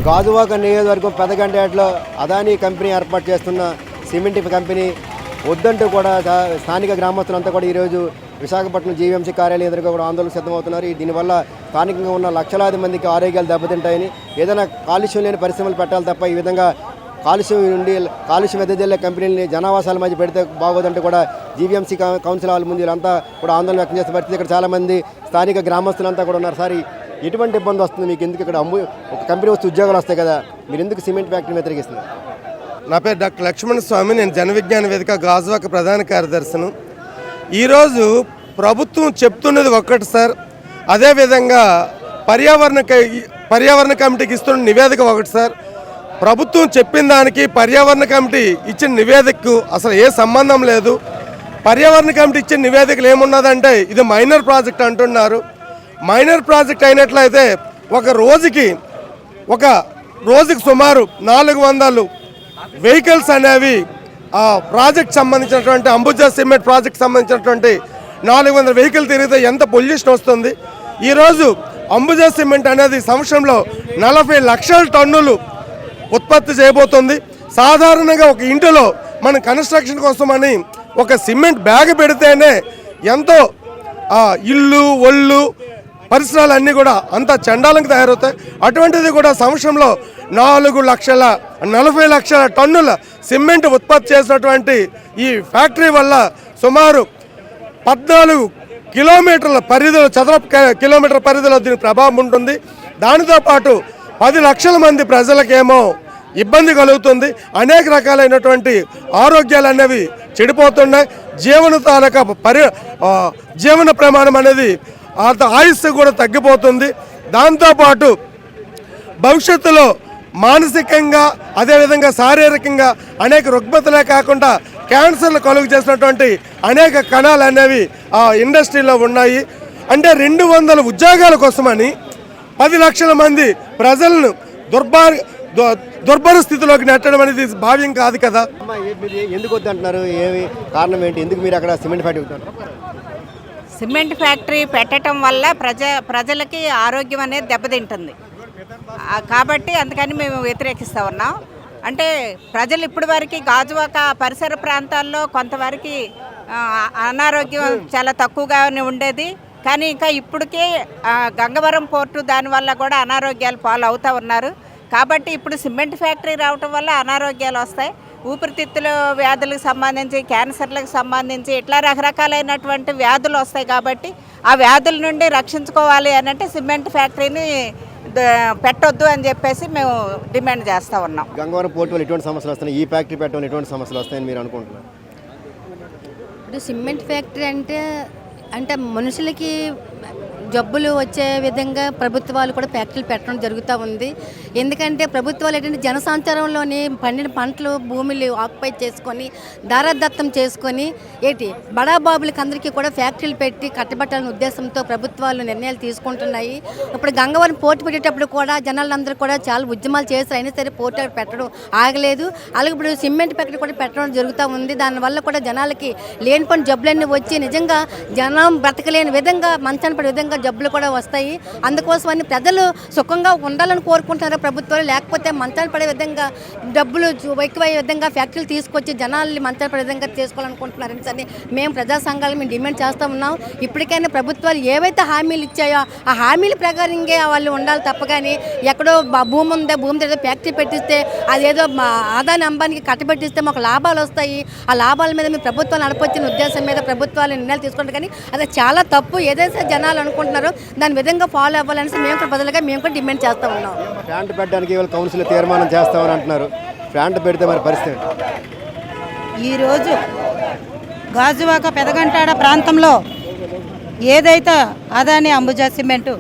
గాజువాక నియోజకవర్గం పెదగంటేటలో అదానీ కంపెనీ ఏర్పాటు చేస్తున్న సిమెంట్ కంపెనీ వద్దంటూ కూడా స్థానిక గ్రామస్తులంతా కూడా ఈరోజు విశాఖపట్నం జీవీఎంసీ కార్యాలయం ఎదురుగా కూడా ఆందోళన సిద్ధమవుతున్నారు. దీనివల్ల స్థానికంగా ఉన్న లక్షలాది మందికి ఆరోగ్యాలు దెబ్బతింటాయని, ఏదైనా కాలుష్యం లేని పరిశ్రమలు పెట్టాలి తప్ప ఈ విధంగా కాలుష్యం వెదజల్లే కంపెనీలని జనావాసాల మధ్య పెడితే బాగోదంటే కూడా జీవీఎంసీ కౌన్సిల్ వాళ్ళ ముందు వీళ్ళంతా కూడా ఆందోళన వ్యక్తం చేసే పరిస్థితి. ఇక్కడ చాలామంది స్థానిక గ్రామస్తులంతా కూడా ఉన్నారు. సార్, ఎటువంటి ఇబ్బంది వస్తుంది మీకు? ఎందుకు ఇక్కడ ఒక కంపెనీ వస్తే ఉద్యోగాలు వస్తాయి కదా, మీరు ఎందుకు సిమెంట్ ఫ్యాక్టరీ వ్యతిరేకిస్తున్నారు? నా పేరు డాక్టర్ లక్ష్మణ స్వామి. నేను జన విజ్ఞాన వేదిక గాజువాక ప్రధాన కార్యదర్శిను. ఈరోజు ప్రభుత్వం చెప్తున్నది ఒక్కటి సార్, అదేవిధంగా పర్యావరణ కమిటీకి ఇస్తున్న నివేదిక ఒకటి సార్. ప్రభుత్వం చెప్పిన దానికి పర్యావరణ కమిటీ ఇచ్చిన నివేదికకు అసలు ఏ సంబంధం లేదు. పర్యావరణ కమిటీ ఇచ్చిన నివేదికలు ఏమున్నదంటే ఇది మైనర్ ప్రాజెక్ట్ అంటున్నారు. మైనర్ ప్రాజెక్ట్ అయినట్లయితే ఒక రోజుకి సుమారు 400 వెహికల్స్ అనేవి ఆ ప్రాజెక్ట్ సంబంధించినటువంటి అంబుజా సిమెంట్ ప్రాజెక్ట్ సంబంధించినటువంటి 400 వెహికల్ తిరిగితే ఎంత పొల్యూషన్ వస్తుంది. ఈరోజు అంబుజా సిమెంట్ అనేది సంవత్సరంలో 40 లక్షల టన్నులు ఉత్పత్తి చేయబోతుంది. సాధారణంగా ఒక ఇంటిలో మనం కన్స్ట్రక్షన్ కోసమని ఒక సిమెంట్ బ్యాగ్ పెడితేనే ఎంతో ఇల్లు ఒళ్ళు పరిసరాలు అన్నీ కూడా అంత చండాలంగా తయారవుతాయి. అటువంటిది కూడా సంవత్సరంలో 4,40 లక్షల టన్నుల సిమెంట్ ఉత్పత్తి చేసినటువంటి ఈ ఫ్యాక్టరీ వల్ల సుమారు 14 కిలోమీటర్ల పరిధిలో చదరపు కిలోమీటర్ల పరిధిలో దీని ప్రభావం ఉంటుంది. దానితో పాటు 10 లక్షల మంది ప్రజలకేమో ఇబ్బంది కలుగుతుంది. అనేక రకాలైనటువంటి ఆరోగ్యాలు అనేవి చెడిపోతున్నాయి. జీవన ప్రమాణం అనేది ఆయుస్సు కూడా తగ్గిపోతుంది. దాంతోపాటు భవిష్యత్తులో మానసికంగా అదేవిధంగా శారీరకంగా అనేక రుగ్మతలే కాకుండా క్యాన్సర్లు కలుగు చేసినటువంటి అనేక కణాలు అనేవి ఆ ఇండస్ట్రీలో ఉన్నాయి. అంటే 200 ఉద్యోగాల కోసమని 10 లక్షల మంది ప్రజలను దుర్భర స్థితిలోకి నెట్టడం అనేది భావ్యం కాదు కదా. ఎందుకు వద్దంటున్నారు? ఏమి కారణం ఏంటి? ఎందుకు మీరు అక్కడ సిమెంట్ ఫ్యాక్టరీ? సిమెంట్ ఫ్యాక్టరీ పెట్టడం వల్ల ప్రజలకి ఆరోగ్యం అనేది దెబ్బతింటుంది కాబట్టి అందుకని మేము వ్యతిరేకిస్తూ ఉన్నాం. అంటే ప్రజలు ఇప్పటి వరకు గాజువాక పరిసర ప్రాంతాల్లో కొంతవరకు అనారోగ్యం చాలా తక్కువగానే ఉండేది. కానీ ఇంకా ఇప్పటికే గంగవరం పోర్టు దానివల్ల కూడా అనారోగ్యాలు పాలు అవుతూ ఉన్నారు. కాబట్టి ఇప్పుడు సిమెంట్ ఫ్యాక్టరీ రావటం వల్ల అనారోగ్యాలు వస్తాయి. ఊపిరితిత్తుల వ్యాధులకు సంబంధించి, క్యాన్సర్లకు సంబంధించి ఇట్లా రకరకాలైనటువంటి వ్యాధులు వస్తాయి. కాబట్టి ఆ వ్యాధుల నుండి రక్షించుకోవాలి అని అంటే సిమెంట్ ఫ్యాక్టరీని పెట్టొద్దు అని చెప్పేసి మేము డిమాండ్ చేస్తూ ఉన్నాం. గంగవరం పోర్టు వల్ల ఎటువంటి సమస్యలు వస్తాయి? ఈ ఫ్యాక్టరీ పెట్టడం ఎటువంటి సమస్యలు వస్తాయని మీరు అనుకుంటున్నారు? ఇప్పుడు సిమెంట్ ఫ్యాక్టరీ అంటే మనుషులకి జబ్బులు వచ్చే విధంగా ప్రభుత్వాలు కూడా ఫ్యాక్టరీలు పెట్టడం జరుగుతూ ఉంది. ఎందుకంటే ప్రభుత్వాలు ఏంటంటే జనసంచారంలోని పండిన పంటలు భూమిని ఆక్యుపై చేసుకొని దారాదత్తం చేసుకొని బడాబాబులకి అందరికీ కూడా ఫ్యాక్టరీలు పెట్టి కట్టబెట్టాలనే ఉద్దేశంతో ప్రభుత్వాలు నిర్ణయాలు తీసుకుంటున్నాయి. ఇప్పుడు గంగవరం పోర్టు పెట్టేటప్పుడు కూడా జనాలందరూ కూడా చాలా ఉద్యమాలు చేశారు. అయినా సరే పోర్టు పెట్టడం ఆగలేదు. అలాగే ఇప్పుడు సిమెంట్ ఫ్యాక్టరీ కూడా పెట్టడం జరుగుతూ ఉంది. దానివల్ల కూడా జనాలకి లేనిపోయిన జబ్బులన్నీ వచ్చి నిజంగా జనం బ్రతకలేని విధంగా మంచాన పడే విధంగా జబ్బులు కూడా వస్తాయి. అందుకోసమని ప్రజలు సుఖంగా ఉండాలని కోరుకుంటున్నారు ప్రభుత్వాలు. లేకపోతే మంచాన పడే విధంగా డబ్బులు ఎక్కువయ్యే విధంగా ఫ్యాక్టరీలు తీసుకొచ్చి జనాల్ని మంచాన పడే విధంగా చేసుకోవాలనుకుంటున్నారని సరే మేము ప్రజా సంఘాలు మేము డిమాండ్ చేస్తూ ఉన్నాం. ఇప్పటికైనా ప్రభుత్వాలు ఏవైతే హామీలు ఇచ్చాయో ఆ హామీల ప్రకారంగా వాళ్ళు ఉండాలి తప్ప కానీ ఎక్కడో భూమి ఉందా భూమి దగ్గర ఫ్యాక్టరీ పెట్టిస్తే అదేదో ఆదాని అంబానికి కట్టబెట్టిస్తే మాకు లాభాలు వస్తాయి. ఆ లాభాల మీద మేము ప్రభుత్వాలు నడపొచ్చిన ఉద్దేశం మీద ప్రభుత్వాలు నిర్ణయాలు తీసుకుంటారు. కానీ అది చాలా తప్పు. ఏదైతే జనాలు అనుకుంటున్నారో దాని విధంగా ఫాలో అవ్వాలని మేము కూడా బదులుగా మేము కూడా డిమాండ్ చేస్తూ ఉన్నాం. ప్లాంట్ పెట్టడానికి కౌన్సిల్ తీర్మానం చేస్తామని అంటున్నారు. ప్లాంట్ పెడితే మరి పరిస్థితి ఈరోజు గాజువాక పెదగంటాడ ప్రాంతంలో ఏదైతే అదాని అంబుజా సిమెంటు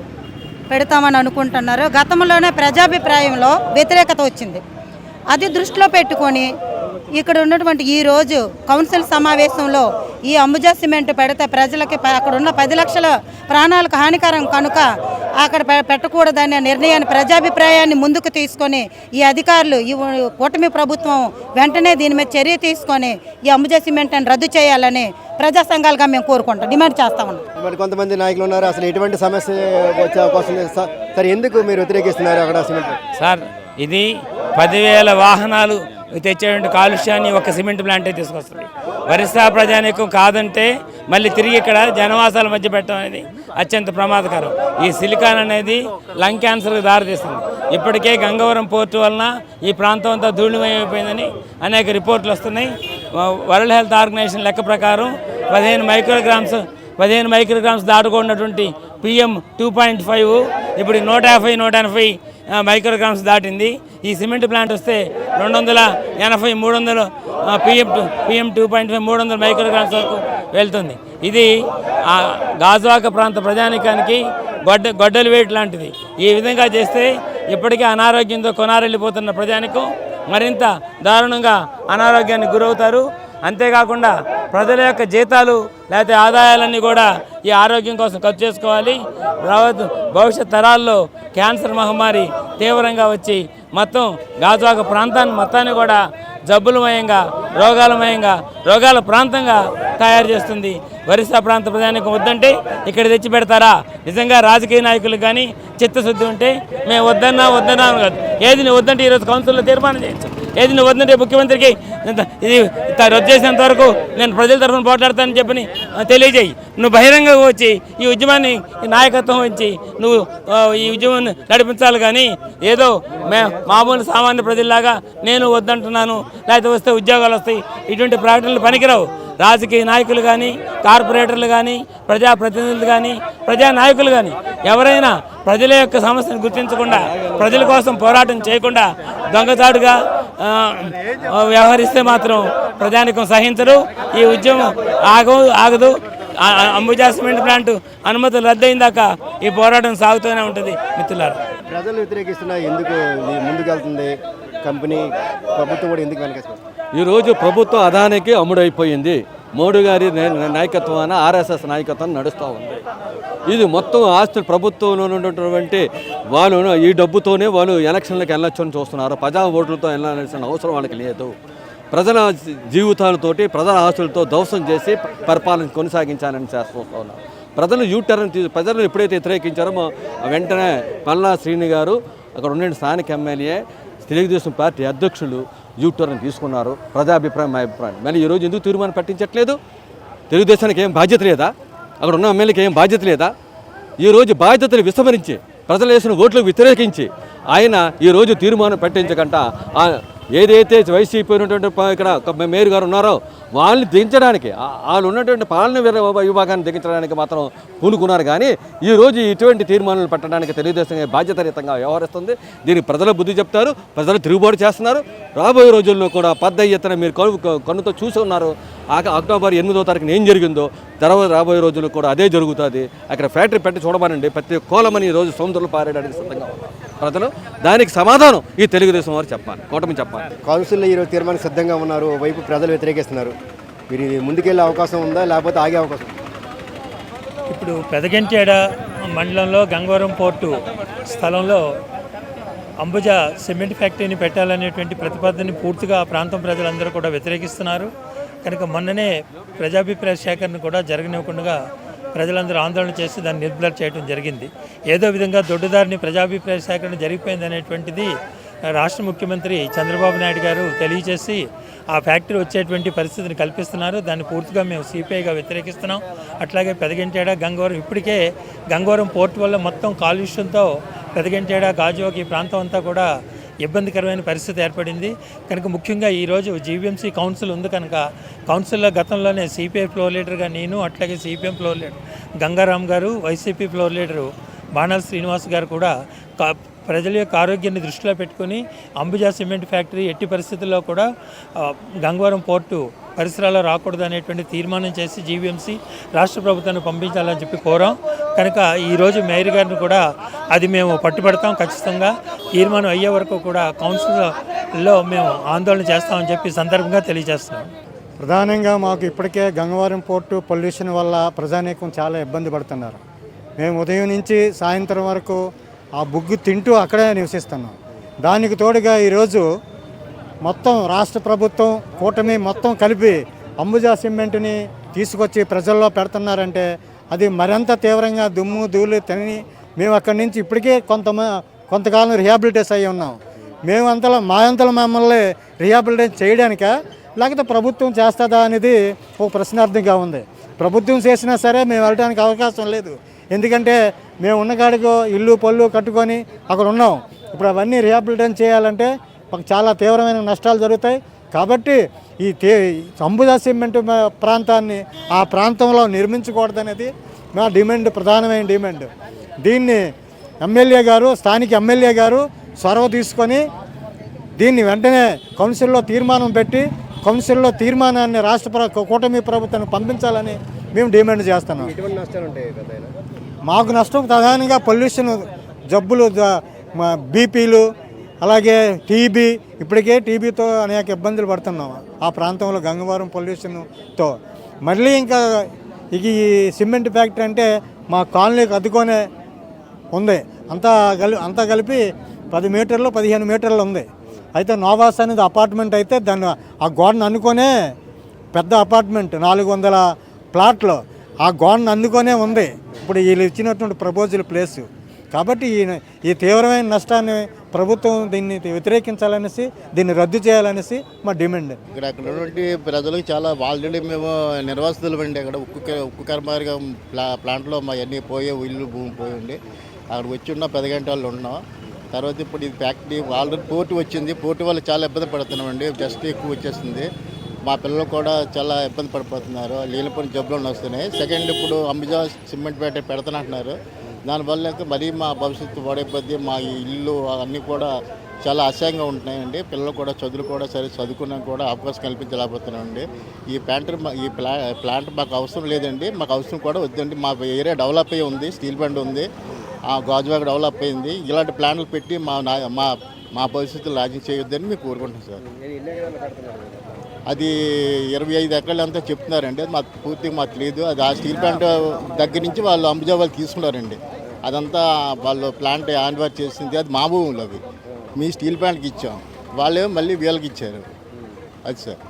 పెడతామని అనుకుంటున్నారో గతంలోనే ప్రజాభిప్రాయంలో వ్యతిరేకత వచ్చింది. అది దృష్టిలో పెట్టుకొని ఇక్కడ ఉన్నటువంటి ఈరోజు కౌన్సిల్ సమావేశంలో ఈ అంబుజా సిమెంట్ పెడితే ప్రజలకి అక్కడ ఉన్న 10 లక్షల ప్రాణాలకు హానికరం కనుక అక్కడ పెట్టకూడదనే నిర్ణయాన్ని ప్రజాభిప్రాయాన్ని ముందుకు తీసుకొని ఈ అధికారులు ఈ కూటమి ప్రభుత్వం వెంటనే దీని మీద చర్య తీసుకొని ఈ అంబుజా సిమెంట్ని రద్దు చేయాలని ప్రజా సంఘాలుగా మేము కోరుకుంటాం, డిమాండ్ చేస్తా ఉన్నాం. మరి కొంతమంది నాయకులు ఉన్నారు, అసలు ఎటువంటి సమస్య వచ్చే అవకాశం లేదు సార్. ఎందుకు మీరు వ్యతిరేకిస్తున్నారు అక్కడ సిమెంట్? సార్ ఇది 10,000 వాహనాలు తెచ్చేటువంటి కాలుష్యాన్ని ఒక సిమెంట్ ప్లాంటే తీసుకొస్తుంది. ఒరిస్సా ప్రజానీకం కాదంటే మళ్ళీ తిరిగి ఇక్కడ జనవాసాల మధ్య పెట్టడం అనేది అత్యంత ప్రమాదకరం. ఈ సిలికాన్ అనేది లంగ్ క్యాన్సర్కి దారితీస్తుంది. ఇప్పటికే గంగవరం పోర్టు వలన ఈ ప్రాంతం అంతా ధూళిమయమైపోయిందని అనేక రిపోర్ట్లు వస్తున్నాయి. వరల్డ్ హెల్త్ ఆర్గనైజేషన్ లెక్క ప్రకారం 15 మైక్రోగ్రామ్స్ దాటుకున్నటువంటి PM 2.5 ఇప్పుడు 150 మైక్రోగ్రామ్స్ దాటింది. ఈ సిమెంట్ ప్లాంట్ వస్తే 280 300 PM 2.5 300 మైక్రోగ్రామ్స్ వరకు వెళ్తుంది. ఇది గాజువాక ప్రాంత ప్రజానికానికి గొడ్డలి వేటు లాంటిది. ఈ విధంగా చేస్తే ఇప్పటికే అనారోగ్యంతో కొనారెళ్ళిపోతున్న ప్రజానికం మరింత దారుణంగా అనారోగ్యానికి గురవుతారు. అంతేకాకుండా ప్రజల యొక్క జీతాలు లేకపోతే ఆదాయాలన్నీ కూడా ఈ ఆరోగ్యం కోసం ఖర్చు చేసుకోవాలి. భవిష్యత్ తరాల్లో క్యాన్సర్ మహమ్మారి తీవ్రంగా వచ్చి మొత్తం గాజువాక ప్రాంతాన్ని మొత్తాన్ని కూడా జబ్బులమయంగా రోగాల ప్రాంతంగా తయారు చేస్తుంది. ఒరిస్సా ప్రాంత ప్రజానికి వద్దంటే ఇక్కడ తెచ్చి పెడతారా? నిజంగా రాజకీయ నాయకులకు కానీ చిత్తశుద్ధి ఉంటే మేము వద్దన్నా కాదు. ఏది నువ్వు వద్దంటే ఈరోజు కౌన్సిల్లో తీర్మానం చేయొచ్చు. ఏది నువ్వు వద్దంటే ముఖ్యమంత్రికి ఇది రద్దు చేసేంత వరకు నేను ప్రజల తరఫున పోట్లాడతానని చెప్పని తెలియజేయి. నువ్వు బహిరంగంగా వచ్చి ఈ ఉద్యమాన్ని నాయకత్వం వహించి నువ్వు ఈ ఉద్యమాన్ని నడిపించాలి. కానీ ఏదో మామూలు సామాన్య ప్రజల్లాగా నేను వద్దంటున్నాను లేకపోతే వస్తే ఉద్యోగాలు వస్తాయి ఇటువంటి ప్రకటనలు పనికిరావు. రాజకీయ నాయకులు కానీ కార్పొరేటర్లు కానీ ప్రజాప్రతినిధులు కానీ ప్రజానాయకులు కానీ ఎవరైనా ప్రజల యొక్క సమస్యను గుర్తించకుండా ప్రజల కోసం పోరాటం చేయకుండా దొంగచాటుగా వ్యవహరిస్తే మాత్రం ప్రజానికం సహించరు. ఈ ఉద్యమం ఆగదు. అంబుజా సిమెంట్ ప్లాంట్ అనుమతులు రద్దయిందాక ఈ పోరాటం సాగుతూనే ఉంటుంది. మిత్రులారా, ప్రజలు వ్యతిరేకిస్తున్నా ఎందుకు ముందుకెళ్తుంది కంపెనీ, ప్రభుత్వం కూడా ఎందుకు వెనకేస్తుంది? ఈరోజు ప్రభుత్వం అదానికి అమ్ముడైపోయింది. మోడీ గారి నాయకత్వాన RSS నాయకత్వం నడుస్తూ ఉంది. ఇది మొత్తం ఆస్తులు ప్రభుత్వంలో ఉన్నటువంటి వాళ్ళు ఈ డబ్బుతోనే వాళ్ళు ఎలక్షన్లకు వెళ్ళొచ్చు అని చూస్తున్నారు. ప్రజా ఓట్లతో వెళ్ళాల్సిన అవసరం వాళ్ళకి లేదు. ప్రజల జీవితాలతోటి ప్రజల ఆస్తులతో దోషం చేసి పరిపాలన కొనసాగించాలని చూస్తున్నారు. ప్రజలు ప్రజలను ఎప్పుడైతే వ్యతిరేకించారో వెంటనే పల్లా శ్రీని గారు అక్కడ ఉండే స్థానిక ఎమ్మెల్యే తెలుగుదేశం పార్టీ అధ్యక్షులు యూటర్న్ తీసుకున్నారు. ప్రజాభిప్రాయం మా అభిప్రాయం. మళ్ళీ ఈరోజు ఎందుకు తీర్మానం పట్టించట్లేదు? తెలుగుదేశానికి ఏం బాధ్యత లేదా? అక్కడ ఉన్న ఎమ్మెల్యేకి ఏం బాధ్యత లేదా? ఈరోజు బాధ్యతలు విస్మరించి ప్రజలు వేసిన ఓట్లకు వ్యతిరేకించి ఆయన ఈరోజు తీర్మానం పట్టించకుండా ఏదైతే వైసీపీ ఉన్నటువంటి ఇక్కడ మేయర్ గారు ఉన్నారో వాళ్ళని దించడానికి వాళ్ళు ఉన్నటువంటి పాలన విభాగాన్ని దించడానికి మాత్రం పూనుకున్నారు. కానీ ఈరోజు ఇటువంటి తీర్మానాలు పెట్టడానికి తెలుగుదేశం బాధ్యతాయుతంగా వ్యవహరిస్తుంది. దీనికి ప్రజలు బుద్ధి చెప్తారు. ప్రజలు తిరుగుబాటు చేస్తున్నారు. రాబోయే రోజుల్లో కూడా పెద్ద ఎత్తున మీరు కన్నుతో చూసి ఉన్నారు. అక్టోబర్ 8వ తారీఖున ఏం జరిగిందో తర్వాత రాబోయే రోజుల్లో కూడా అదే జరుగుతుంది. అక్కడ ఫ్యాక్టరీ పెట్టి చూడమనండి. ప్రతి కోలమని ఈరోజు సముద్రంలో పారేయడానికి సిద్ధంగా ఉన్నారు ప్రజలు. దానికి సమాధానం ఈ తెలుగుదేశం వారు చెప్పాలి, కూటమి చెప్పాలి. కౌన్సిల్లో ఈరోజు తీర్మానం సిద్ధంగా ఉన్నారు. వైపు ప్రజలు వ్యతిరేకిస్తున్నారు. మీరు ముందుకెళ్ళే అవకాశం ఉందా లేకపోతే ఆగే అవకాశం? ఇప్పుడు పెదగంటేడ మండలంలో గంగవరం పోర్టు స్థలంలో అంబుజా సిమెంట్ ఫ్యాక్టరీని పెట్టాలనేటువంటి ప్రతిపాదనని పూర్తిగా ఆ ప్రాంతం ప్రజలందరూ కూడా వ్యతిరేకిస్తున్నారు. కనుక మొన్ననే ప్రజాభిప్రాయ సేకరణ కూడా జరగనివ్వకుండా ప్రజలందరూ ఆందోళన చేసి దాన్ని నిర్మూలన చేయడం జరిగింది. ఏదో విధంగా దొడ్డుదారిని ప్రజాభిప్రాయ సేకరణ జరిగిపోయింది అనేటువంటిది రాష్ట్ర ముఖ్యమంత్రి చంద్రబాబు నాయుడు గారు తెలియజేసి ఆ ఫ్యాక్టరీ వచ్చేటువంటి పరిస్థితిని కల్పిస్తున్నారు. దాన్ని పూర్తిగా మేము సిపిఐగా వ్యతిరేకిస్తున్నాం. అట్లాగే పెదగంటేడ గంగవరం ఇప్పటికే గంగవరం పోర్టు వల్ల మొత్తం కాలుష్యంతో పెదగంటేడ గాజువాక ఈ ప్రాంతం అంతా కూడా ఇబ్బందికరమైన పరిస్థితి ఏర్పడింది. కనుక ముఖ్యంగా ఈరోజు జీవీఎంసీ కౌన్సిల్ ఉంది కనుక కౌన్సిల్లో గతంలోనే సిపిఐ ఫ్లోర్ లీడర్గా నేను, అట్లాగే సిపిఎం ఫ్లోర్ లీడర్ గంగారాం గారు, వైసీపీ ఫ్లోర్ లీడరు బాణాల శ్రీనివాస్ గారు కూడా ప్రజల యొక్క ఆరోగ్యాన్ని దృష్టిలో పెట్టుకొని అంబుజా సిమెంట్ ఫ్యాక్టరీ ఎట్టి పరిస్థితుల్లో కూడా గంగవరం పోర్టు పరిసరాల్లో రాకూడదు అనేటువంటి తీర్మానం చేసి జీవీఎంసీ రాష్ట్ర ప్రభుత్వాన్ని పంపించాలని చెప్పి కోరాం. కనుక ఈరోజు మేయర్ గారిని కూడా అది మేము పట్టుబడతాం. ఖచ్చితంగా తీర్మానం అయ్యే వరకు కూడా కౌన్సిల్లో మేము ఆందోళన చేస్తామని చెప్పి సందర్భంగా తెలియజేస్తున్నాం. ప్రధానంగా మాకు ఇప్పటికే గంగవరం పోర్టు పొల్యూషన్ వల్ల ప్రజానీకం చాలా ఇబ్బంది పడుతున్నారు. మేము ఉదయం నుంచి సాయంత్రం వరకు ఆ బుగ్గు తింటూ అక్కడే నివసిస్తున్నాం. దానికి తోడుగా ఈరోజు మొత్తం రాష్ట్ర ప్రభుత్వం కూటమి మొత్తం కలిపి అంబుజా సిమెంట్ని తీసుకొచ్చి ప్రజల్లో పెడుతున్నారంటే అది మరింత తీవ్రంగా దుమ్ము ధూళి తిని మేము అక్కడి నుంచి ఇప్పటికే కొంతకాలం రిహాబిలిటేస్ అయ్యి ఉన్నాం. మేమంతలో మా అంతలో మమ్మల్ని రీహాబిలిటేషన్ చేయడానికా లేకపోతే ప్రభుత్వం చేస్తుందా అనేది ఒక ప్రశ్నార్థంగా ఉంది. ప్రభుత్వం చేసినా సరే మేము వెళ్ళడానికి అవకాశం లేదు. ఎందుకంటే మేము ఉన్న కాడికో ఇల్లు పళ్ళు కట్టుకొని అక్కడ ఉన్నాం. ఇప్పుడు అవన్నీ రీహాబిలిటేషన్ చేయాలంటే మాకు చాలా తీవ్రమైన నష్టాలు జరుగుతాయి. కాబట్టి ఈ అంబుజా సిమెంట్ ప్రాంతాన్ని ఆ ప్రాంతంలో నిర్మించకూడదనేది మా డిమాండ్, ప్రధానమైన డిమాండ్. దీన్ని ఎమ్మెల్యే గారు, స్థానిక ఎమ్మెల్యే గారు చొరవ తీసుకొని దీన్ని వెంటనే కౌన్సిల్లో తీర్మానం పెట్టి కౌన్సిల్లో తీర్మానాన్ని కూటమి ప్రభుత్వానికి పంపించాలని మేము డిమాండ్ చేస్తున్నాం. ఎటువంటి నష్టాలు ఉంటాయి పెద్దయినా? మాకు నష్టం ప్రధానంగా పొల్యూషన్, జబ్బులు, బీపీలు, అలాగే టీబీ. ఇప్పటికే టీబీతో అనేక ఇబ్బందులు పడుతున్నాం ఆ ప్రాంతంలో గంగవరం పొల్యూషన్తో. మళ్ళీ ఇంకా ఈ సిమెంట్ ఫ్యాక్టరీ అంటే మా కాలనీకి అద్దుకొనే ఉంది. అంతా కలిపి 10 మీటర్లు 15 మీటర్లు ఉంది. అయితే నోవాస్ అనేది అపార్ట్మెంట్ అయితే దాన్ని ఆ గోడను అనుకునే పెద్ద అపార్ట్మెంట్ 400 ప్లాట్లు ఆ గోడను అందుకొనే ఉంది ఇప్పుడు వీళ్ళు ఇచ్చినటువంటి ప్రపోజల్ ప్లేసు. కాబట్టి ఈ తీవ్రమైన నష్టాన్ని ప్రభుత్వం దీన్ని వ్యతిరేకించాలనేసి, దీన్ని రద్దు చేయాలనేసి మా డిమాండ్. ఇక్కడ ఉన్నటువంటి ప్రజలకు చాలా ఆల్రెడీ మేము నిర్వాసితులు అండి. అక్కడ ఉక్కు కర్మారిగా ప్లాంట్లో మా అన్నీ పోయే ఇల్లు భూమి పోయండి. అక్కడ వచ్చి ఉన్న 10 గంటలు ఉన్నాం. తర్వాత ఇప్పుడు ఇది ఫ్యాక్టరీ ఆల్రెడీ పోర్టు వచ్చింది. పోర్టు వల్ల చాలా ఇబ్బంది పడుతున్నామండి. డస్ట్ ఎక్కువ వచ్చేస్తుంది. మా పిల్లలు కూడా చాలా ఇబ్బంది పడిపోతున్నారు. లేనిపోయిన జబ్బులు వస్తున్నాయి. సెకండ్ ఇప్పుడు అంబుజా సిమెంట్ ఫ్యాక్టరీ పెడతానంటున్నారు. దానివల్ల మరీ మా భవిష్యత్తు పడైపోద్ది. మా ఇల్లు అన్నీ కూడా చాలా అసహ్యంగా ఉంటున్నాయండి. పిల్లలు కూడా చదువులు కూడా సరే చదువుకున్నా కూడా అవకాశం కల్పించలేకపోతున్నామండి. ఈ ప్లాంట్ మాకు అవసరం లేదండి. మాకు అవసరం కూడా వద్దండి. మా ఏరియా డెవలప్ అయ్యి ఉంది. స్టీల్ ప్లాంట్ ఉంది. గాజువాక డెవలప్ అయింది. ఇలాంటి ప్లాన్లు పెట్టి మా పరిస్థితులు రాజ్యం చేయొద్దని మేము కోరుకుంటున్నాం సార్. అది 25 ఎకరాలు అంతా చెప్తున్నారండి. అది మాకు పూర్తిగా మాకు తెలియదు. అది ఆ స్టీల్ ప్లాంట్ దగ్గర నుంచి వాళ్ళు అంబుజా వాళ్ళు తీసుకున్నారండి. అదంతా వాళ్ళు ప్లాంట్ హ్యాండ్ ఓవర్ చేసింది. అది మా భూములు. అవి మీ స్టీల్ ప్లాంట్కి ఇచ్చాం. వాళ్ళేమో మళ్ళీ వీళ్ళకి ఇచ్చారు. అది సార్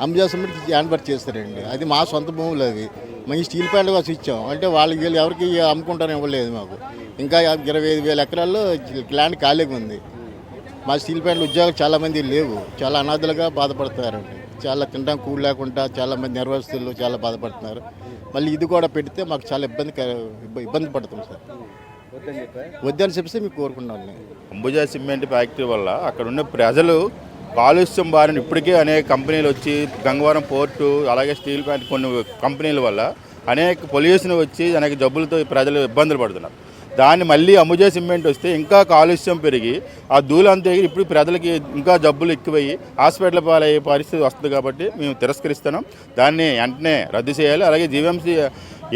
అంబుజా సిమెంట్కి హ్యాండ్ ఓవర్ చేస్తారండి. అది మా సొంత భూములు. అవి మేము స్టీల్ ప్లాంట్ కోసం ఇచ్చాం. అంటే వీళ్ళు ఎవరికి అమ్ముకుంటారని ఇవ్వలేదు మాకు. ఇంకా 25,000 ఎకరాల్లో ల్యాండ్ ఖాళీగా ఉంది. మా స్టీల్ ప్లాంట్ ఉద్యోగాలు చాలామంది లేవు. చాలా అనాథలుగా బాధపడుతున్నారండి. చాలా తినడానికి కూడు లేకుండా చాలామంది నిర్వాసితులు చాలా బాధపడుతున్నారు. మళ్ళీ ఇది కూడా పెడితే మాకు చాలా ఇబ్బంది పడుతుంది సార్. వద్దని చెప్పేసి మీకు కోరుకున్నాను. అంబుజా సిమెంట్ ఫ్యాక్టరీ వల్ల అక్కడ ఉన్న ప్రజలు కాలుష్యం బారిన ఇప్పటికే అనేక కంపెనీలు వచ్చి గంగవరం పోర్టు అలాగే స్టీల్ ప్లాంట్ కొన్ని కంపెనీల వల్ల అనేక పొల్యూషన్ వచ్చి అనేక జబ్బులతో ప్రజలు ఇబ్బందులు పడుతున్నారు. దాన్ని మళ్ళీ అంబుజా సిమెంట్ వస్తే ఇంకా కాలుష్యం పెరిగి ఆ ధూళంతా ఇప్పుడు ప్రజలకి ఇంకా జబ్బులు ఎక్కువయ్యి హాస్పిటల్ పాలయ్యే పరిస్థితి వస్తుంది. కాబట్టి మేము తిరస్కరిస్తున్నాం. దాన్ని వెంటనే రద్దు చేయాలి. అలాగే జీవీఎంసీ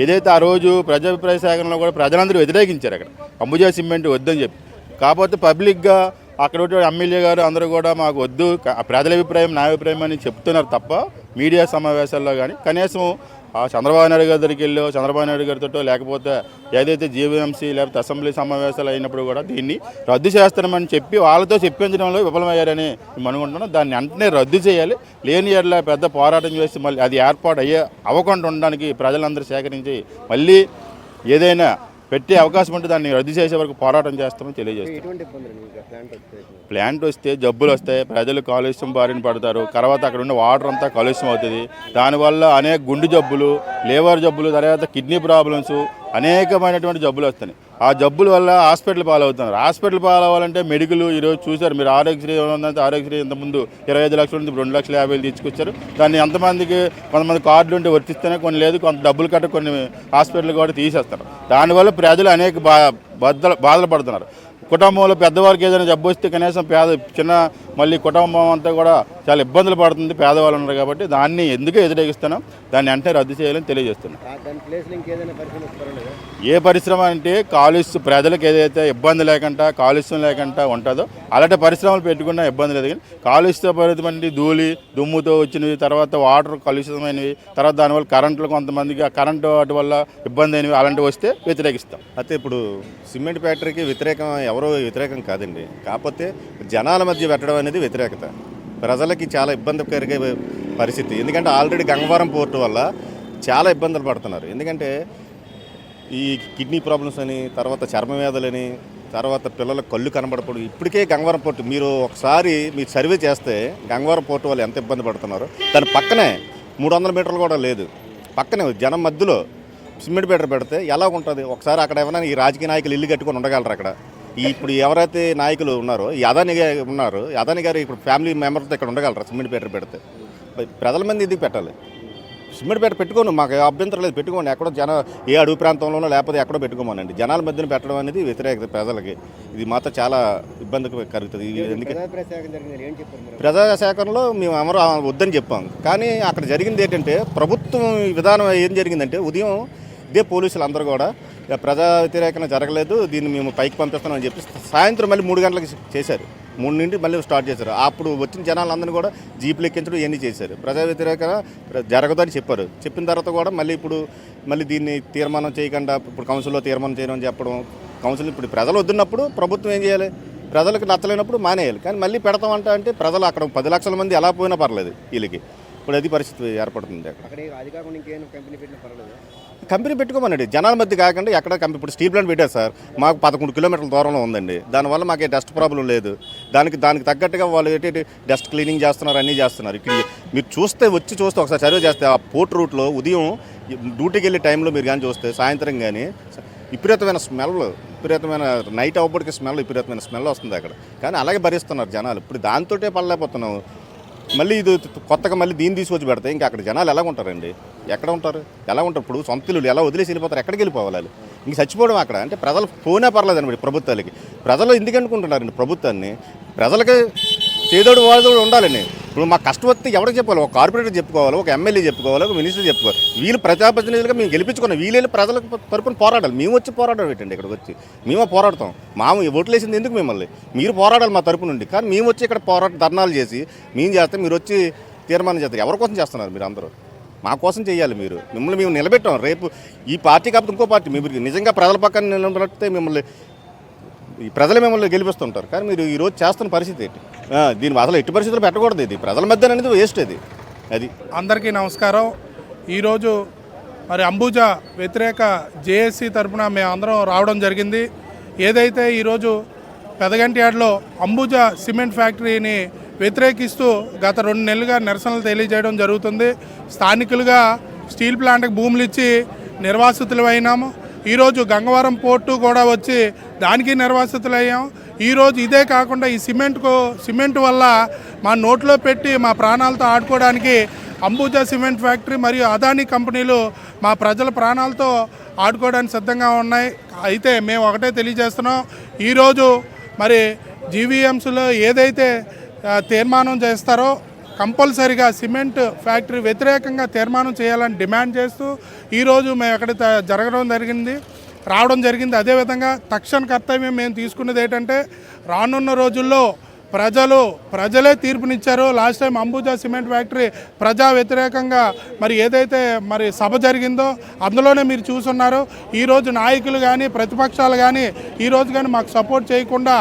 ఏదైతే ఆ రోజు ప్రజాభిప్రాయ సేకరణలో కూడా ప్రజలందరూ వ్యతిరేకించారు అక్కడ అంబుజా సిమెంట్ వద్దని చెప్పి. కాకపోతే పబ్లిక్గా అక్కడ ఎమ్మెల్యే గారు అందరూ కూడా మాకు వద్దు, ప్రజల అభిప్రాయం నా అభిప్రాయం అని చెప్తున్నారు తప్ప మీడియా సమావేశాల్లో కానీ కనీసం చంద్రబాబు నాయుడు గారి దగ్గరికి వెళ్ళో చంద్రబాబు నాయుడు గారితో లేకపోతే ఏదైతే జీవీఎంసీ లేకపోతే అసెంబ్లీ సమావేశాలు అయినప్పుడు కూడా దీన్ని రద్దు చేస్తామని చెప్పి వాళ్ళతో చెప్పించడంలో విఫలమయ్యారని మేము అనుకుంటున్నాం. దాన్ని వెంటనే రద్దు చేయాలి. లేని ఏళ్ళ పెద్ద పోరాటం చేసి మళ్ళీ అది ఏర్పాటు అవ్వకుండా ఉండడానికి ప్రజలందరూ సేకరించి మళ్ళీ ఏదైనా పెట్టే అవకాశం ఉంటే దాన్ని రద్దు చేసే వరకు పోరాటం చేస్తామని తెలియజేస్తాం. ప్లాంట్ వస్తే జబ్బులు వస్తాయి. ప్రజలు కాలుష్యం బారిన పడతారు. తర్వాత అక్కడ ఉన్న వాటర్ అంతా కాలుష్యం అవుతుంది. దానివల్ల అనేక గుండె జబ్బులు, లివర్ జబ్బులు, తర్వాత కిడ్నీ ప్రాబ్లమ్స్, అనేకమైనటువంటి జబ్బులు వస్తున్నాయి. ఆ జబ్బుల వల్ల హాస్పిటల్ పాలవుతున్నారు. హాస్పిటల్ పాలవ్వాలంటే మెడికల్ ఈరోజు చూశారు మీరు. ఆరోగ్యశ్రీ ఉందంటే ఆరోగ్యశ్రీ ఇంతకుముందు 25 లక్షల నుంచి 2,50,000 తీసుకొచ్చారు. దాన్ని ఎంతమందికి కొంతమంది కార్డులు ఉంటే వర్తిస్తేనే కొన్ని లేదు, కొంత డబ్బులు కట్ట కొన్ని హాస్పిటల్ కూడా తీసేస్తారు. దానివల్ల ప్రజలు అనేక బాధలు పడుతున్నారు. కుటుంబంలో పెద్దవారికి ఏదైనా జబ్బు వస్తే కనీసం మళ్ళీ కుటుంబం అంతా కూడా చాలా ఇబ్బందులు పడుతుంది. పేదవాళ్ళు ఉన్నారు కాబట్టి దాన్ని ఎందుకు వ్యతిరేకిస్తున్నాం. దాన్ని అంటే రద్దు చేయాలని తెలియజేస్తున్నాం. ఏ పరిశ్రమ అంటే ప్రజలకు ఏదైతే ఇబ్బంది లేకుండా కాలుష్యం లేకుండా ఉంటుందో అలాంటి పరిశ్రమలు పెట్టుకున్నా ఇబ్బంది లేదు. కానీ కాలుష్యపరితమైన ధూళి దుమ్ముతో వచ్చినవి, తర్వాత వాటర్ కలుషితమైనవి, తర్వాత దానివల్ల కరెంట్లు కొంతమందికి కరెంటు వాటి వల్ల ఇబ్బంది అయినవి అలాంటివి వస్తే వ్యతిరేకిస్తాం. అయితే ఇప్పుడు సిమెంట్ ఫ్యాక్టరీకి ఎవరో వ్యతిరేకం కాదండి. కాకపోతే జనాల మధ్య పెట్టడం అనేది వ్యతిరేకత. ప్రజలకి చాలా ఇబ్బంది కలిగే పరిస్థితి. ఎందుకంటే ఆల్రెడీ గంగవరం పోర్టు వల్ల చాలా ఇబ్బందులు పడుతున్నారు. ఎందుకంటే ఈ కిడ్నీ ప్రాబ్లమ్స్ అని, తర్వాత చర్మ వ్యాధులని, తర్వాత పిల్లలకు కళ్ళు కనబడపడు. ఇప్పటికే గంగవరం పోర్టు మీరు ఒకసారి మీరు సర్వే చేస్తే గంగవరం పోర్టు వాళ్ళు ఎంత ఇబ్బంది పడుతున్నారు. దాని పక్కనే 300 మీటర్లు కూడా లేదు, పక్కనే జనం మధ్యలో సిమెంట్ బెటర్ పెడితే ఎలా ఉంటుంది ఒకసారి. అక్కడ ఏమైనా ఈ రాజకీయ నాయకులు ఇల్లు కట్టుకొని ఉండగలరు అక్కడ. ఇప్పుడు ఎవరైతే నాయకులు ఉన్నారో ఈ అదాని ఉన్నారు, అదాని గారు ఇప్పుడు ఫ్యామిలీ మెంబర్తో ఇక్కడ ఉండగలరా సిమెంట్ బెటర్ పెడితే? ప్రజల మంది ఇది పెట్టాలి. సిమెంట్ బెటర్ పెట్టుకోను, మాకు అభ్యంతరం లేదు, పెట్టుకోండి. ఎక్కడో ఏ అడవి ప్రాంతంలోనో లేకపోతే ఎక్కడో పెట్టుకోమనండి. జనాల మధ్యన పెట్టడం అనేది వ్యతిరేకత ప్రజలకి. ఇది మాత్రం చాలా ఇబ్బందికి కలుగుతుంది. ఎందుకంటే ప్రజాసేకరణలో మేము ఎవరు వద్దని చెప్పాం, కానీ అక్కడ జరిగింది ఏంటంటే ప్రభుత్వం విధానం ఏం జరిగిందంటే ఉదయం ఇదే పోలీసులు అందరూ కూడా ప్రజా వ్యతిరేకన జరగలేదు, దీన్ని మేము పైకి పంపిస్తామని చెప్పి సాయంత్రం మళ్ళీ 3 గంటలకు చేశారు. 3 నుండి మళ్ళీ స్టార్ట్ చేశారు. అప్పుడు వచ్చిన జనాలందరినీ కూడా జీపులు ఎక్కించడం ఇవన్నీ చేశారు. ప్రజా వ్యతిరేకన జరగదని చెప్పారు. చెప్పిన తర్వాత కూడా మళ్ళీ దీన్ని తీర్మానం చేయకుండా ఇప్పుడు కౌన్సిల్లో తీర్మానం చేయడం చెప్పడం. కౌన్సిల్ ఇప్పుడు ప్రజలు వద్దున్నప్పుడు ప్రభుత్వం ఏం చేయాలి? ప్రజలకు నచ్చలేనప్పుడు మానేయాలి. కానీ మళ్ళీ పెడతామంటే అంటే ప్రజలు అక్కడ 10 లక్షల మంది ఎలా పోయినా పర్లేదు వీళ్ళకి. ఇప్పుడు అది పరిస్థితి ఏర్పడుతుంది. కంపెనీ పెట్టుకోమనండి, జనాల మధ్య కాకుండా ఎక్కడ కంపెనీ. ఇప్పుడు స్టీల్ ప్లాంట్ పెట్టారు సార్, మాకు 11 కిలోమీటర్ల దూరంలో ఉందండి. దానివల్ల మాకు డస్ట్ ప్రాబ్లం లేదు. దానికి తగ్గట్టుగా వాళ్ళు ఏంటి డస్ట్ క్లీనింగ్ చేస్తున్నారు, అన్నీ చేస్తున్నారు. ఇక్కడ మీరు వచ్చి చూస్తే ఒకసారి సర్వే చేస్తే ఆ పోర్ట్ రూట్లో ఉదయం డ్యూటీకి వెళ్ళే టైంలో మీరు కానీ చూస్తే సాయంత్రం కానీ విపరీతమైన నైట్ అవ్వబడికి విపరీతమైన స్మెల్ వస్తుంది అక్కడ. కానీ అలాగే భరిస్తున్నారు జనాలు. ఇప్పుడు దాంతోటే పడలేకపోతున్నాము. మళ్ళీ ఇది కొత్తగా మళ్ళీ దీన్ని తీసుకొచ్చి పెడితే ఇంకా అక్కడ జనాలు ఎలా ఉంటారండి? ఎక్కడ ఉంటారు? ఎలా ఉంటారు? ఇప్పుడు సొంత ఇల్లు ఎలా వదిలేసి వెళ్ళిపోతారు? ఎక్కడికి వెళ్ళిపోవాలి? ఇంక చచ్చిపోవడం అక్కడ. అంటే ప్రజలు పోనే పర్లేదు అనమాట ప్రభుత్వాలకి. ప్రజలు ఎందుకు అనుకుంటున్నారండి ప్రభుత్వాన్ని? ప్రజలకి చేదోడు వాదోడు ఉండాలండి. ఇప్పుడు మాకు కష్టం వస్తే ఎవరికి చెప్పుకోవాలి? ఒక కార్పొరేటర్ చెప్పుకోవాలి, ఒక ఎమ్మెల్యే చెప్పుకోవాలి, ఒక మినిస్టర్ చెప్పుకోవాలి. వీళ్ళు ప్రజాప్రతినిధులుగా మేము గెలిపించుకున్నాం. వీళ్ళు ప్రజలకు తరపున పోరాడాలి. మేము వచ్చి పోరాటం పెట్టండి. ఇక్కడికి వచ్చి మేమే పోరాడతాం. ఓట్లు వేసింది ఎందుకు మిమ్మల్ని? మీరు పోరాడాలి మా తరపు నుండి. కానీ మేము వచ్చి ఇక్కడ ధర్నాలు చేసి మేము చేస్తే మీరు వచ్చి తీర్మానం చేస్తారు. ఎవరి కోసం చేస్తున్నారు మీరు? అందరూ మా కోసం చేయాలి. మిమ్మల్ని మేము నిలబెట్టాం. రేపు ఈ పార్టీ కాకపోతే ఇంకో పార్టీ మీరు నిజంగా ప్రజల పక్కన నిలబడితే ఈ ప్రజలు మిమ్మల్ని గెలిపిస్తుంటారు. కానీ మీరు ఈరోజు చేస్తున్న పరిస్థితి ఏంటి? దీని అసలు ఎట్టి పరిస్థితులు పెట్టకూడదు. ఇది ప్రజల మధ్య అనేది వేస్ట్. అది అందరికీ నమస్కారం. ఈరోజు మరి అంబుజా వ్యతిరేక జేఏసీ తరఫున మేము అందరం రావడం జరిగింది. ఏదైతే ఈరోజు పెదగంట్యాడలో అంబుజా సిమెంట్ ఫ్యాక్టరీని వ్యతిరేకిస్తూ గత 2 నెలలుగా నిరసనలు తెలియజేయడం జరుగుతుంది. స్థానికులుగా స్టీల్ ప్లాంట్కి భూములు ఇచ్చి నిర్వాసితులు అయినాము. ఈరోజు గంగవరం పోర్టు కూడా వచ్చి దానికి నిర్వాసితులు అయ్యాం. ఈరోజు ఇదే కాకుండా ఈ సిమెంట్ వల్ల మా నోట్లో పెట్టి మా ప్రాణాలతో ఆడుకోవడానికి అంబుజా సిమెంట్ ఫ్యాక్టరీ మరియు అదానీ కంపెనీలు మా ప్రజల ప్రాణాలతో ఆడుకోవడానికి సిద్ధంగా ఉన్నాయి. అయితే మేము ఒకటే తెలియజేస్తున్నాం, ఈరోజు మరి జీవీఎంసీలో ఏదైతే తీర్మానం చేస్తారో కంపల్సరిగా సిమెంట్ ఫ్యాక్టరీ వ్యతిరేకంగా తీర్మానం చేయాలని డిమాండ్ చేస్తూ ఈరోజు మేము ఎక్కడ రావడం జరిగింది. అదేవిధంగా తక్షణ కర్తవ్యం మేము తీసుకున్నది ఏంటంటే రానున్న రోజుల్లో ప్రజలే తీర్పునిచ్చారు. Last time Ambuja cement factory ప్రజా వ్యతిరేకంగా మరి ఏదైతే మరి సభ జరిగిందో అందులోనే మీరు చూస్తున్నారు. ఈరోజు నాయకులు కానీ ప్రతిపక్షాలు కానీ ఈరోజు కానీ మాకు సపోర్ట్ చేయకుండా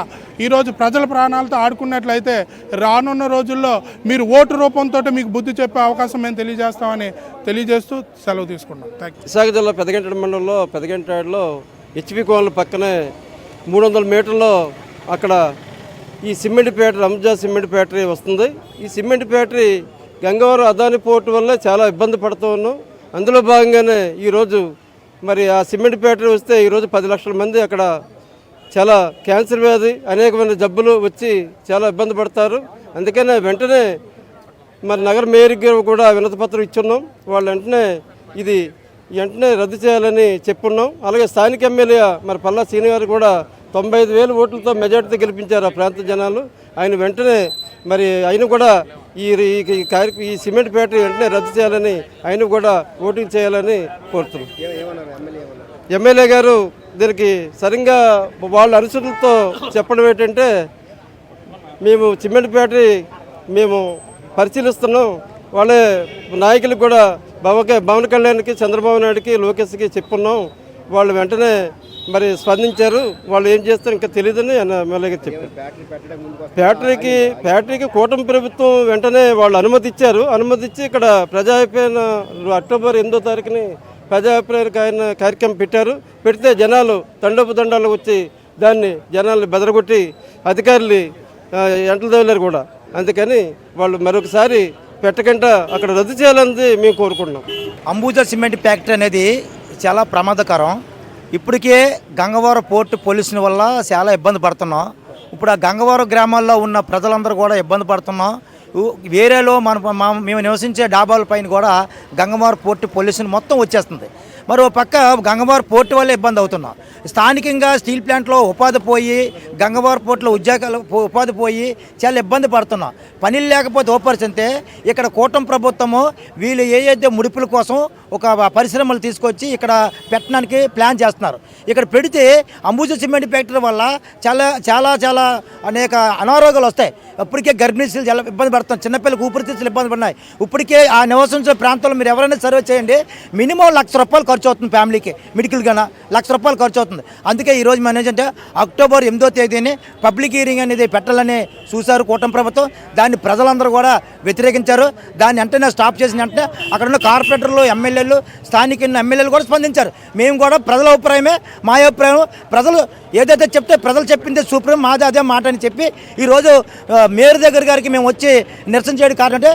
ఈరోజు ప్రజల ప్రాణాలతో ఆడుకున్నట్లయితే రానున్న రోజుల్లో మీరు ఓటు రూపంతో మీకు బుద్ధి చెప్పే అవకాశం మేము తెలియజేస్తామని తెలియజేస్తూ సెలవు తీసుకున్నాం. Thank you. విశాఖ జిల్లా పెదగంటాడ మండలంలో పెదగంటాడలో హెచ్పి కోనల పక్కనే 300 మీటర్లో అక్కడ ఈ cement factory Ambuja cement factory వస్తుంది. ఈ cement factory Gangavaram Adani port వల్ల చాలా ఇబ్బంది పడుతూ ఉన్నాం. అందులో భాగంగానే ఈరోజు మరి ఆ సిమెంట్ ఫ్యాక్టరీ వస్తే ఈరోజు 10 లక్షల మంది అక్కడ చాలా క్యాన్సర్ వ్యాధి అనేకమైన జబ్బులు వచ్చి చాలా ఇబ్బంది పడతారు. అందుకనే వెంటనే మరి నగర మేయర్కి కూడా వినతిపత్రం ఇచ్చున్నాం. వాళ్ళు వెంటనే రద్దు చేయాలని చెప్పున్నాం. అలాగే స్థానిక ఎమ్మెల్యే మరి పల్లా శ్రీనివారు కూడా 95,000 ఓట్లతో మెజార్టీతో గెలిపించారు ఆ ప్రాంత జనాలు. ఆయన వెంటనే ఆయన కూడా ఈ సిమెంట్ ఫ్యాక్టరీ వెంటనే రద్దు చేయాలని ఆయన కూడా ఓటింగ్ చేయాలని కోరుతున్నాం. ఎమ్మెల్యే గారు దీనికి సరిగ్గా వాళ్ళ అనుసరులతో చెప్పడం ఏంటంటే మేము సిమెంట్ ఫ్యాక్టరీ మేము పరిశీలిస్తున్నాం. వాళ్ళే నాయకులకు కూడా పవన్ కళ్యాణ్కి, చంద్రబాబు నాయుడుకి, లోకేష్కి చెప్పున్నాం. వాళ్ళు వెంటనే మరి స్పందించారు. వాళ్ళు ఏం చేస్తారో ఇంకా తెలియదని ఎమ్మెల్యే గారు చెప్పారు. ఫ్యాక్టరీకి కూటమి ప్రభుత్వం వెంటనే వాళ్ళు అనుమతి ఇచ్చారు. అనుమతి ఇచ్చి ఇక్కడ ప్రజాభిప్రాయం అక్టోబర్ 8వ తారీఖుని ప్రజాభిప్రాయ కార్యక్రమం పెడితే జనాలు తండోపు తండాలు వచ్చి దాన్ని జనాలు బెదరగొట్టి అధికారులు ఎంటలు కూడా. అందుకని వాళ్ళు మరొకసారి పెట్టకుండా అక్కడ రద్దు చేయాలన్నది మేము కోరుకుంటున్నాం. అంబుజా సిమెంట్ ఫ్యాక్టరీ అనేది చాలా ప్రమాదకరం. ఇప్పటికే గంగవరం పోర్టు పొల్యూషన్ వల్ల చాలా ఇబ్బంది పడుతున్నాం. ఇప్పుడు ఆ గంగవరం గ్రామాల్లో ఉన్న ప్రజలందరూ కూడా ఇబ్బంది పడుతున్నాం. వేరేలో మేము నివసించే డాబాల పైన కూడా గంగవరం పోర్టు పొల్యూషన్ మొత్తం వచ్చేస్తుంది. మరో పక్క గంగవరం పోర్టు వల్ల ఇబ్బంది అవుతున్నాం. స్థానికంగా స్టీల్ ప్లాంట్లో ఉపాధి పోయి గంగవరం పోర్టులో ఉద్యోగాలు ఉపాధి పోయి చాలా ఇబ్బంది పడుతున్నాం. పనులు లేకపోతే ఓపరిస్తే ఇక్కడ కూటమి ప్రభుత్వము వీళ్ళు ఏదైతే ముడుపుల కోసం ఒక పరిశ్రమలు తీసుకొచ్చి ఇక్కడ పెట్టడానికి ప్లాన్ చేస్తున్నారు. ఇక్కడ పెడితే అంబుజా సిమెంట్ ఫ్యాక్టరీ వల్ల చాలా చాలా చాలా అనేక అనారోగ్యాలు వస్తాయి. ఇప్పటికే గర్భిణీలు చాలా ఇబ్బంది పడుతున్నాం. చిన్నపిల్లలకు ఊపిరితిత్తులు ఇబ్బంది పడినాయి. ఇప్పటికే ఆ నివసించే ప్రాంతంలో మీరు ఎవరైనా సర్వే చేయండి, మినిమం ₹1,00,000 ఖర్చు అవుతుంది. ఫ్యామిలీకి మెడికల్ గానా ₹1,00,000 ఖర్చు అవుతుంది. అందుకే ఈరోజు మనం ఏంటంటే అక్టోబర్ 8వ తేదీని పబ్లిక్ హీరింగ్ అనేది పెట్టాలని చూశారు కూటమి ప్రభుత్వం. దాన్ని ప్రజలందరూ కూడా వ్యతిరేకించారు. దాన్ని వెంటనే స్టాప్ చేసిన వెంటనే అక్కడ ఉన్న కార్పొరేటర్లు, ఎమ్మెల్యేలు, స్థానిక ఎమ్మెల్యేలు కూడా స్పందించారు. మేము కూడా ప్రజల అభిప్రాయమే మా అభిప్రాయం, ప్రజలు ఏదైతే చెప్తే ప్రజలు చెప్పిందే సూప్రీం, మాది అదే మాట అని చెప్పి ఈరోజు మేయర్ దగ్గర గారికి మేము వచ్చి నిరసన చేయడం కారణం అంటే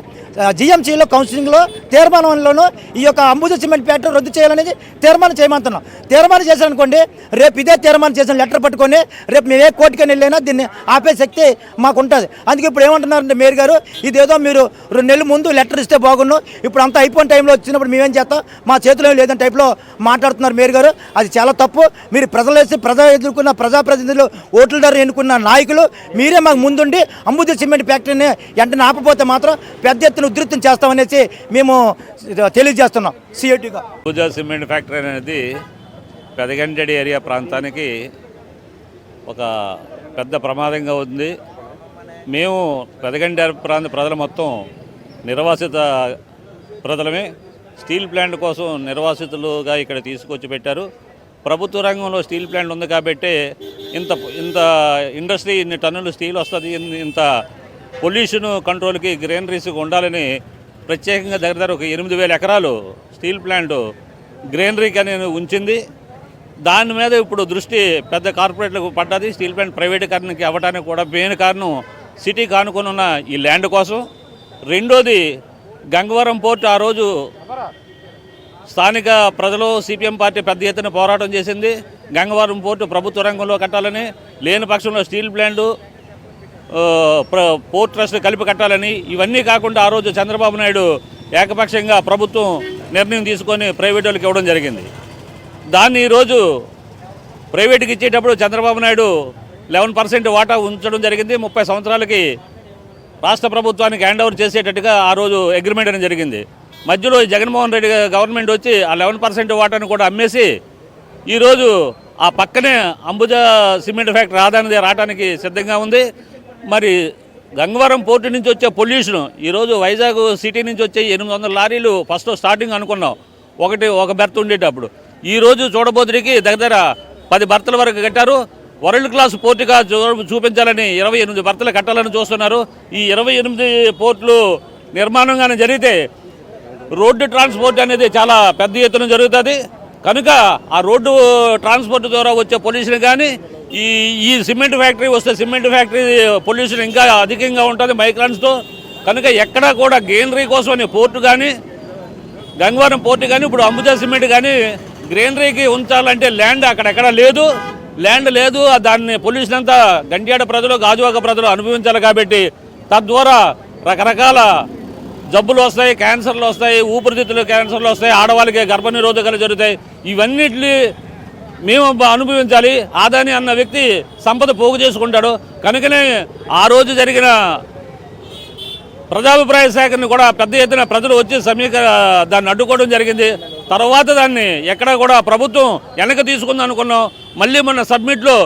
జిఎంసీలో కౌన్సిలింగ్లో తీర్మానంలోనూ ఈ యొక్క అంబుజా సిమెంట్ ఫ్యాక్టరీ రద్దు చేయాలనేది తీర్మానం చేయమంటున్నాం. తీర్మానం చేశారనుకోండి, రేపు ఇదే తీర్మానం చేసిన లెటర్ పట్టుకొని రేపు మేము ఏ కోర్టుకని వెళ్ళైనా దీన్ని ఆపే శక్తి మాకు ఉంటుంది. అందుకే ఇప్పుడు ఏమంటున్నారంటే మేయర్ గారు, ఇదేదో మీరు 2 నెలల ముందు లెటర్ ఇస్తే బాగున్నాం, ఇప్పుడు అంతా అయిపోయిన టైంలో వచ్చినప్పుడు మేమేం చేస్తాం, మా చేతిలో లేదని టైప్లో మాట్లాడుతున్నారు మేయర్ గారు. అది చాలా తప్పు. మీరు ప్రజలు ఎదుర్కొన్న ప్రజాప్రతినిధులు, ఓట్ల ధర ఎన్నుకున్న నాయకులు మీరే మాకు ముందుండి అంబుజా సిమెంట్ ఫ్యాక్టరీని వెంటనే ఆపపోతే మాత్రం పెద్ద ఎత్తున ఉధృతం చేస్తామనేసి మేము తెలియజేస్తున్నాం. సిఐటిగా అంబుజా సిమెంట్ ఫ్యాక్టరీ అనేది పెదగంటేడి ఏరియా ప్రాంతానికి ఒక పెద్ద ప్రమాదంగా ఉంది. మేము పెదగంటేడి ప్రాంత ప్రజలు మొత్తం నిర్వాసిత ప్రజలమే. స్టీల్ ప్లాంట్ కోసం నిర్వాసితులుగా ఇక్కడ తీసుకొచ్చి పెట్టారు. ప్రభుత్వ రంగంలో స్టీల్ ప్లాంట్ ఉంది కాబట్టి ఇంత ఇండస్ట్రీ ఇన్ని టన్నులు స్టీల్ వస్తుంది, ఇంత పొల్యూషన్ కంట్రోల్కి గ్రీనరీస్కి ఉండాలని ప్రత్యేకంగా దగ్గర ఒక 8,000 ఎకరాలు స్టీల్ ప్లాంట్ గ్రీనరీకి అనేది ఉంచింది. దాని మీద ఇప్పుడు దృష్టి పెద్ద కార్పొరేట్లకు పడ్డది. స్టీల్ ప్లాంట్ ప్రైవేటీకరణకి అవ్వడానికి కూడా మెయిన్ కారణం సిటీకి ఆనుకొని ఉన్న ఈ ల్యాండ్ కోసం. రెండోది గంగవరం పోర్టు ఆ రోజు స్థానిక ప్రజలు సిపిఎం పార్టీ పెద్ద ఎత్తున పోరాటం చేసింది. గంగవరం పోర్టు ప్రభుత్వ రంగంలో కట్టాలని, లేని పక్షంలో స్టీల్ ప్లాంటు పోర్ట్ ట్రస్ట్ కలిపి కట్టాలని. ఇవన్నీ కాకుండా ఆ రోజు చంద్రబాబు నాయుడు ఏకపక్షంగా ప్రభుత్వం నిర్ణయం తీసుకొని ప్రైవేట్ వాళ్ళకి ఇవ్వడం జరిగింది. దాన్ని ఈరోజు ప్రైవేట్కి ఇచ్చేటప్పుడు చంద్రబాబు నాయుడు 11% వాటా ఉంచడం జరిగింది. 30 సంవత్సరాలకి రాష్ట్ర ప్రభుత్వానికి హ్యాండ్ ఓవర్ చేసేటట్టుగా ఆ రోజు అగ్రిమెంట్ అనేది జరిగింది. మధ్యలో జగన్మోహన్ రెడ్డి గవర్నమెంట్ వచ్చి ఆ 11% వాటాను కూడా అమ్మేసి ఈరోజు ఆ పక్కనే అంబుజా సిమెంట్ ఫ్యాక్టరీ రావడానికి సిద్ధంగా ఉంది. మరి గంగవరం పోర్టు నుంచి వచ్చే పొల్యూషన్ ఈరోజు వైజాగ్ సిటీ నుంచి వచ్చే 800 లారీలు ఫస్ట్ స్టార్టింగ్ అనుకున్నాం, ఒక బెర్త్ ఉండేటప్పుడు. ఈరోజు చూడబోతుడికి దగ్గర 10 బెర్తుల వరకు కట్టారు. వరల్డ్ క్లాస్ పోర్టుగా చూపించాలని 28 బెర్తులు కట్టాలని చూస్తున్నారు. ఈ 28 పోర్టులు నిర్మాణంగానే జరిగితే రోడ్డు ట్రాన్స్పోర్ట్ అనేది చాలా పెద్ద ఎత్తున జరుగుతుంది. కనుక ఆ రోడ్డు ట్రాన్స్పోర్ట్ ద్వారా వచ్చే పొల్యూషన్ కానీ ఈ సిమెంట్ ఫ్యాక్టరీ వస్తే సిమెంట్ ఫ్యాక్టరీ పొల్యూషన్ ఇంకా అధికంగా ఉంటుంది మైక్రాన్స్తో. కనుక ఎక్కడా కూడా గ్రీనరీ కోసమని పోర్టు కానీ గంగవరం పోర్టు కానీ ఇప్పుడు అంబుజా సిమెంట్ కానీ గ్రీనరీకి ఉంచాలంటే ల్యాండ్ అక్కడెక్కడా లేదు. ల్యాండ్ లేదు. దాన్ని పొల్యూషన్ అంతా గంట్యాడ ప్రజలు, గాజువాక ప్రజలు అనుభవించాలి. కాబట్టి తద్వారా రకరకాల జబ్బులు వస్తాయి, క్యాన్సర్లు వస్తాయి, ఊపిరితిత్తులు క్యాన్సర్లు వస్తాయి, ఆడవాళ్ళకి గర్భనిరోధకాలు జరుగుతాయి. ఇవన్నిటిని మేము అనుభవించాలి. ఆదాని అన్న వ్యక్తి సంపద పోగు చేసుకుంటాడు. కనుకనే ఆ రోజు జరిగిన ప్రజాభిప్రాయ సేకరణ కూడా పెద్ద ఎత్తున ప్రజలు వచ్చి దాన్ని అడ్డుకోవడం జరిగింది. తర్వాత దాన్ని ఎక్కడ కూడా ప్రభుత్వం వెనక తీసుకుంది అనుకున్నాం. మళ్ళీ మొన్న సబ్మిట్లో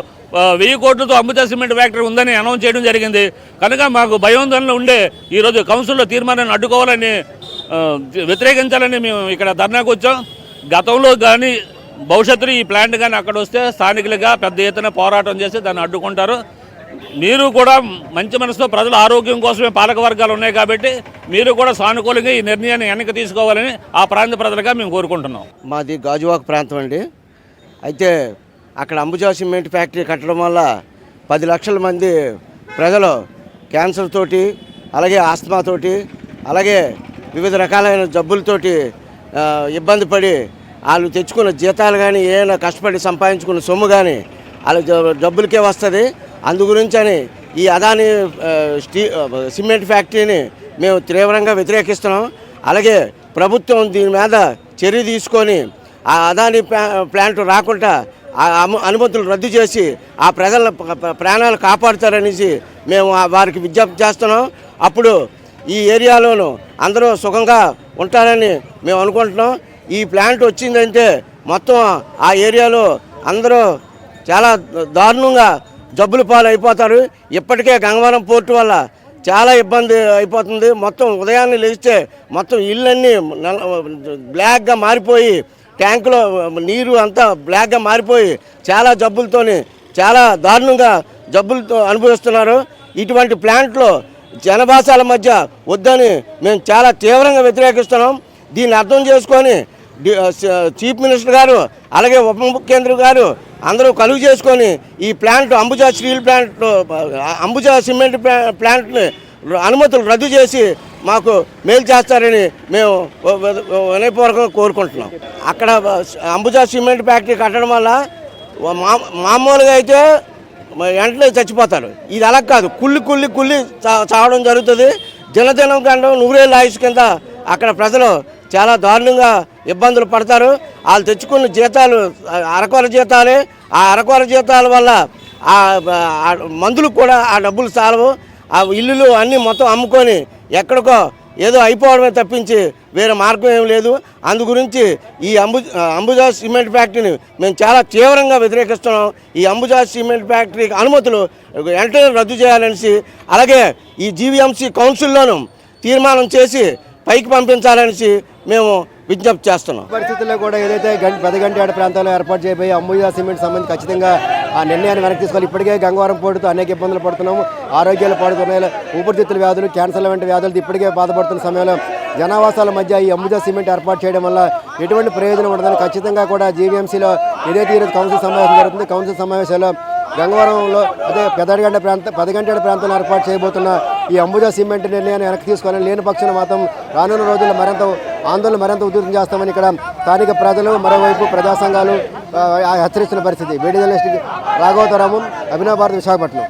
1000 కోట్లతో అంబుజా సిమెంట్ ఫ్యాక్టరీ ఉందని అనౌన్స్ చేయడం జరిగింది. కనుక మాకు భయోందనలో ఉండే ఈరోజు కౌన్సిల్లో తీర్మానాన్ని అడ్డుకోవాలని, వ్యతిరేకించాలని మేము ఇక్కడ ధర్నాకు వచ్చాం. గతంలో కానీ భవిష్యత్తులో ఈ ప్లాంట్ కానీ అక్కడ వస్తే స్థానికులుగా పెద్ద ఎత్తున పోరాటం చేసి దాన్ని అడ్డుకుంటారు. మీరు కూడా మంచి మనసుతో ప్రజల ఆరోగ్యం కోసమే పాలక వర్గాలు ఉన్నాయి కాబట్టి మీరు కూడా సానుకూలంగా ఈ నిర్ణయాన్ని వెనక్కి తీసుకోవాలని ఆ ప్రాంత ప్రజలుగా మేము కోరుకుంటున్నాం. మాది గాజువాక ప్రాంతం అండి. అయితే అక్కడ అంబుజా సిమెంట్ ఫ్యాక్టరీ కట్టడం వల్ల 10 లక్షల మంది ప్రజలు క్యాన్సర్ తోటి, అలాగే ఆస్తమా తోటి, అలాగే వివిధ రకాలైన జబ్బులతోటి ఇబ్బంది పడి వాళ్ళు తెచ్చుకున్న జీతాలు కానీ ఏమైనా కష్టపడి సంపాదించుకున్న సొమ్ము కానీ వాళ్ళ జబ్బులకే వస్తుంది. అందు గురించి అని ఈ అదాని సిమెంట్ ఫ్యాక్టరీని మేము తీవ్రంగా వ్యతిరేకిస్తున్నాం. అలాగే ప్రభుత్వం దీని మీద చర్య తీసుకొని ఆ అదాని ప్లాంట్ రాకుండా ఆ అనుమతులు రద్దు చేసి ఆ ప్రజల ప్రాణాలు కాపాడుతారనేసి మేము వారికి విజ్ఞప్తి చేస్తున్నాం. అప్పుడు ఈ ఏరియాలోనూ అందరూ సుఖంగా ఉంటారని మేము అనుకుంటున్నాం. ఈ ప్లాంట్ వచ్చిందంటే మొత్తం ఆ ఏరియాలో అందరూ చాలా దారుణంగా జబ్బుల పాలు అయిపోతారు. ఇప్పటికే గంగవరం పోర్టు వల్ల చాలా ఇబ్బంది అయిపోతుంది. మొత్తం ఉదయాన్నే లేస్తే మొత్తం ఇళ్ళన్నీ బ్లాక్గా మారిపోయి, ట్యాంకులో నీరు అంతా బ్లాక్గా మారిపోయి చాలా జబ్బులతోని చాలా దారుణంగా జబ్బులతో అనుభవిస్తున్నారు. ఇటువంటి ప్లాంట్లో జనభాషల మధ్య వద్దని మేము చాలా తీవ్రంగా వ్యతిరేకిస్తున్నాం. దీన్ని అర్థం చేసుకొని చీఫ్ మినిస్టర్ గారు అలాగే ఉప ముఖ్యమంత్రి గారు అందరూ కలుగు చేసుకొని ఈ plant Ambuja steel plant, Ambuja cement ప్లాంట్ని అనుమతులు రద్దు చేసి మాకు మేలు చేస్తారని మేము వినయపూర్వకంగా కోరుకుంటున్నాం. అక్కడ అంబుజా సిమెంట్ ఫ్యాక్టరీ కట్టడం వల్ల మామూలుగా అయితే వెంటనే చచ్చిపోతారు. ఇది అలా కాదు, కుళ్ళి చావడం జరుగుతుంది. దినదినం కంటే 100 ఏళ్ళ ఆయుష్ కింద అక్కడ ప్రజలు చాలా దారుణంగా ఇబ్బందులు పడతారు. వాళ్ళు తెచ్చుకున్న జీతాలు అరకొర జీతాలే. ఆ అరకొర జీతాల వల్ల ఆ మందులు కూడా ఆ డబ్బులు చాలవు. ఆ ఇల్లులు అన్నీ మొత్తం అమ్ముకొని ఎక్కడికో ఏదో అయిపోవడమే తప్పించి వేరే మార్గం ఏం లేదు. అందు గురించి ఈ అంబుజా సిమెంట్ ఫ్యాక్టరీని మేము చాలా తీవ్రంగా వ్యతిరేకిస్తున్నాం. ఈ అంబుజా సిమెంట్ ఫ్యాక్టరీకి అనుమతులు వెంటనే రద్దు చేయాలనేసి, అలాగే ఈ జీవీఎంసీ కౌన్సిల్లోనూ తీర్మానం చేసి పైకి పంపించాలనేసి మేము విజ్ఞప్తి చేస్తున్నాం. పరిస్థితుల్లో కూడా ఏదైతే పెదగంటేడ ప్రాంతాల్లో ఏర్పాటు చేయబోయే అంబుజా సిమెంట్ సంబంధించి ఖచ్చితంగా ఆ నిర్ణయాన్ని వెనక్కి తీసుకోవాలి. ఇప్పటికే గంగవరం పోటుతో అనేక ఇబ్బందులు పడుతున్నాము. ఆరోగ్యాలు పాడుతున్నాయి. ఊపిరితిత్తుల వ్యాధులు, క్యాన్సర్ల వంటి వ్యాధులతో ఇప్పటికే బాధపడుతున్న సమయంలో జనావాసాల మధ్య ఈ అంబుజా సిమెంట్ ఏర్పాటు చేయడం వల్ల ఎటువంటి ప్రయోజనం ఉండదని ఖచ్చితంగా కూడా జీవీఎంసీలో ఏదైతే ఈరోజు కౌన్సిల్ సమావేశం జరుగుతుంది, కౌన్సిల్ సమావేశాల్లో గంగవరంలో అదే పెదగంటేడ ప్రాంతంలో ఏర్పాటు చేయబోతున్న ఈ అంబుజా సిమెంట్ నిర్ణయాన్ని వెనక్కి తీసుకోవాలని, లేని పక్షాన మాత్రం రానున్న రోజుల్లో ఆందోళన మరింత ఉధృతం చేస్తామని ఇక్కడ స్థానిక ప్రజలు, మరోవైపు ప్రజా సంఘాలు హెచ్చరిస్తున్న పరిస్థితి. Video journalist Raghavataramu, Abhinav Bharat, Visakhapatnam.